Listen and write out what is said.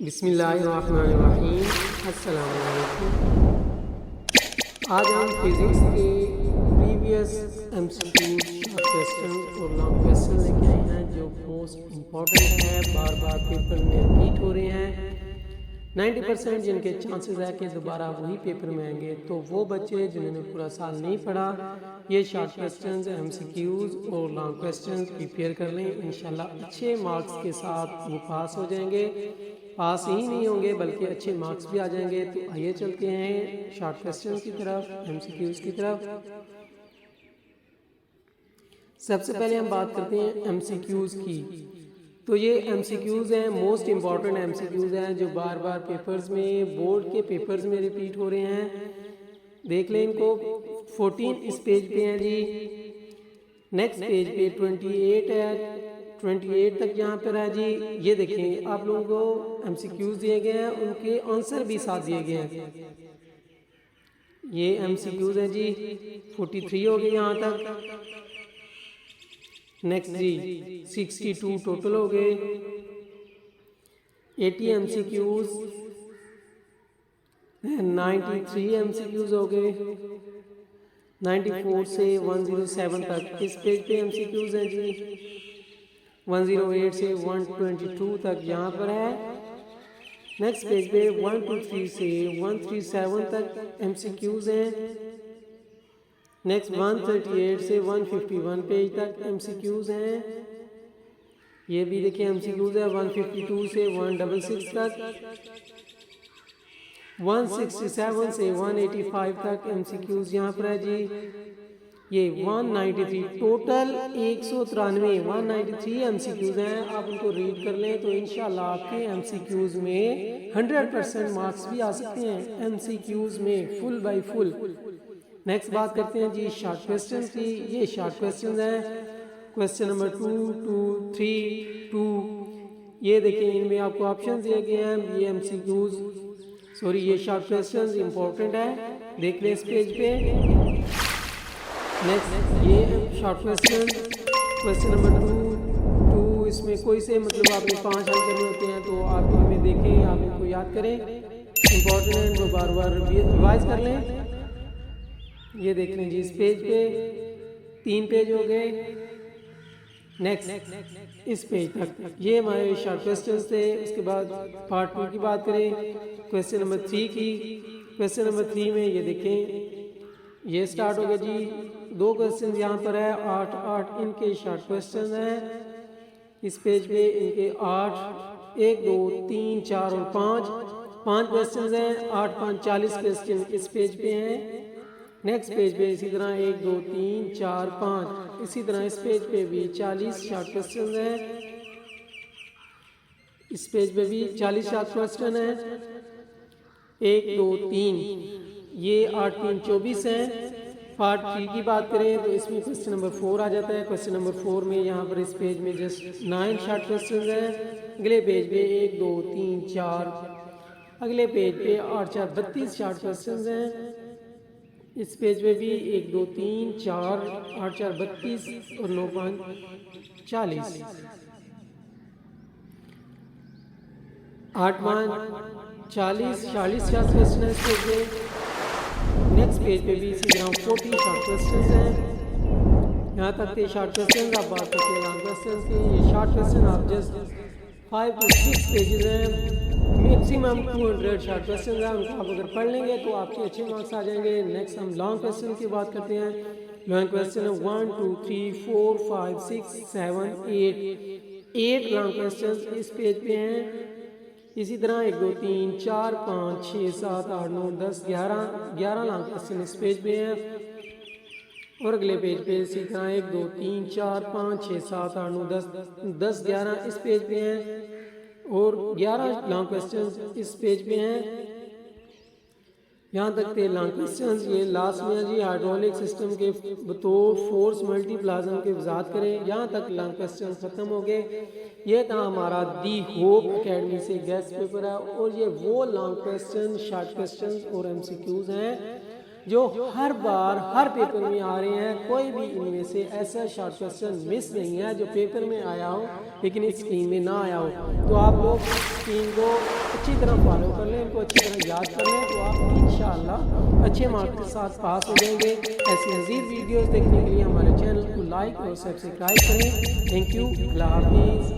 बिस्मिल्लाहिर्रहमानिर्रहीम। अस्सलाम वालेकुम। आज हम फिज़िक्स के प्रीवियस एमसीक्यूज शॉर्ट क्वेश्चन और लॉन्ग क्वेश्चन लेके आए हैं जो मोस्ट इम्पॉर्टेंट है, बार बार पेपर में रिपीट हो रहे हैं। 90% जिनके चांसेस है कि दोबारा वही पेपर में आएंगे, तो वो बच्चे जिन्होंने पूरा साल नहीं पढ़ा ये शॉर्ट क्वेश्चंस, एमसीक्यूज और लॉन्ग क्वेश्चंस प्रिपेयर कर लें। इंशाल्लाह अच्छे मार्क्स के साथ वो पास हो जाएंगे। पास ही नहीं होंगे बल्कि अच्छे मार्क्स भी आ जाएंगे। तो आइए चलते हैं शॉर्ट क्वेश्चन की तरफ, एमसीक्यूज की तरफ। सबसे पहले हम बात करते हैं एमसीक्यूज की। तो ये एमसीक्यूज हैं, मोस्ट इम्पॉर्टेंट एमसीक्यूज हैं जो बार बार पेपर्स में, बोर्ड के पेपर्स में रिपीट हो रहे हैं। देख लें इनको। 14 इस पेज पे हैं जी, नेक्स्ट पेज पे 28 है, 28 तक यहाँ पर है जी। ये देखें, आप लोगों को एमसीक्यूज दिए गए हैं, उनके आंसर भी साथ दिए गए हैं। ये एमसीक्यूज है जी, 43 हो गए यहाँ तक। नेक्स्ट जी 62 टोटल हो गए। 80 एमसीक्यूज, 93 एमसीक्यूज हो गए। 94 से 107 तक इस पेज पे एमसीक्यूज हैं जी। 108 से 122 तक यहाँ पर है। नेक्स्ट पेज पे 123 से 137 तक एमसीक्यूज हैं। नेक्स्ट 138 से 151 पेज तक एमसीक्यूज हैं। ये भी देखिए एमसीक्यूज है। 152 से 166 तक, 167 से 185 तक एमसीक्यूज यहाँ पर है जी। ये 193 टोटल 193 एमसीक्यूज हैं। आप उनको रीड कर लें तो इंशाल्लाह आपके एमसीक्यूज में 100% मार्क्स भी आ सकते हैं, एमसीक्यूज में फुल बाय फुल। नेक्स्ट बात करते हैं जी शॉर्ट क्वेश्चन की। ये शॉर्ट क्वेश्चन हैं, क्वेश्चन नंबर 2, 2, 3, 2। ये देखें, इनमें आपको ऑप्शन दिए गए हैं। ये एमसीक्यूज, सॉरी ये शॉर्ट क्वेश्चन इंपॉर्टेंट है, देख लें इस पेज पे। नेक्स्ट ये शॉर्ट क्वेश्चन, क्वेश्चन नंबर 2, इसमें कोई से मतलब आपने 5 हल करने होते हैं, तो आप इनमें देखें, आप इनको याद करें, इंपॉर्टेंट है, इनको बार बार रिवाइज कर लें। ये देख लें जी इस पेज पे 3 पेज हो गए। नेक्स्ट इस पेज तक ये हमारे शॉर्ट क्वेश्चन थे। उसके बाद पार्ट 2 की बात करें, क्वेश्चन नंबर 3 की। क्वेश्चन नंबर 3 में ये देखें, ये स्टार्ट हो गया जी। 2 क्वेश्चन यहाँ पर है, 8 इनके शॉर्ट क्वेश्चन हैं इस पेज पे। इनके 8, 1, 2, 3, 4 और 5 क्वेश्चन हैं। 8, 5, 40 क्वेश्चन इस पेज पे हैं। नेक्स्ट पेज पे इसी तरह 1, 2, 3, 4, 5 इसी तरह इस पेज पे भी 40 शॉर्ट क्वेश्चन हैं। इस पेज पे भी 40 शॉर्ट क्वेश्चन हैं। 1, 2, 3, ये 8, 3, 24 हैं। पार्ट 3 की बात करें तो इसमें क्वेश्चन नंबर 4 आ जाता है। क्वेश्चन नंबर 4 में यहाँ पर इस पेज में जस्ट 9 शॉर्ट क्वेश्चन हैं। अगले पेज पे 1, 2, 3, 4, अगले पेज पे 8, 4, 32 शॉर्ट क्वेश्चन हैं। इस पेज पे भी 1, 2, 3, 4, 8, 4, 32 और 9, 5, 40। 8, 5, 40 शॉर्ट क्वेश्चन है इस पेज पे। नेक्स्ट पेज पे भी इसी तरह 40 शॉर्ट क्वेश्चन हैं। यहाँ तक थे शॉर्ट क्वेश्चन। आप बात करते हैं लॉन्ग क्वेश्चन की। ये शॉर्ट क्वेश्चन आप जस्ट 5 to 6 पेजेस हैं, मैक्सिमम 200 शॉर्ट क्वेश्चन हैं। उनको आप अगर पढ़ लेंगे तो आपके अच्छे मार्क्स आ जाएंगे। नेक्स्ट हम लॉन्ग क्वेश्चन की बात करते हैं। लॉन्ग क्वेश्चन है 1, 2, 3, 4, 5, 6, 7, 8 लॉन्ग क्वेश्चन इस पेज पे हैं। इसी तरह 1, 2, 3, 4, 5, 6, 7, 8, 9, 10, 11 लॉन्ग क्वेश्चन इस पेज पे हैं। और अगले पेज पे इसी तरह 1, 2, 3, 4, 5, 6, 7, 8, 9, 10, 11 इस पेज पे हैं। और 11 लॉन्ग क्वेश्चन इस पेज पे हैं। यहाँ तक थे लॉन्ग क्वेश्चन। ये लास्ट में जी हाइड्रोलिक सिस्टम के बतौर फोर्स मल्टीप्लाज्म के वजाहत करें। यहाँ तक लॉन्ग क्वेश्चन ख़त्म हो गए। ये था हमारा दी होप एकेडमी से गेस्ट पेपर है। और ये वो लॉन्ग क्वेश्चन, शॉर्ट क्वेश्चन और एमसीक्यूज हैं जो हर बार हर पेपर में आ रहे हैं। कोई भी इनमें से ऐसा शॉर्ट क्वेश्चन मिस नहीं है जो पेपर में आया हो लेकिन इस स्क्रीन में ना आया हो। तो आप लोग स्क्रीन को अच्छी तरह फॉलो कर लें, इनको अच्छी तरह याद कर लें, तो आप इंशाअल्लाह अच्छे मार्क्स के साथ पास हो जाएंगे। ऐसी मज़ीद वीडियोस देखने के लिए हमारे चैनल को लाइक और सब्सक्राइब करें। थैंक यू, अल्लाह हाफिज़।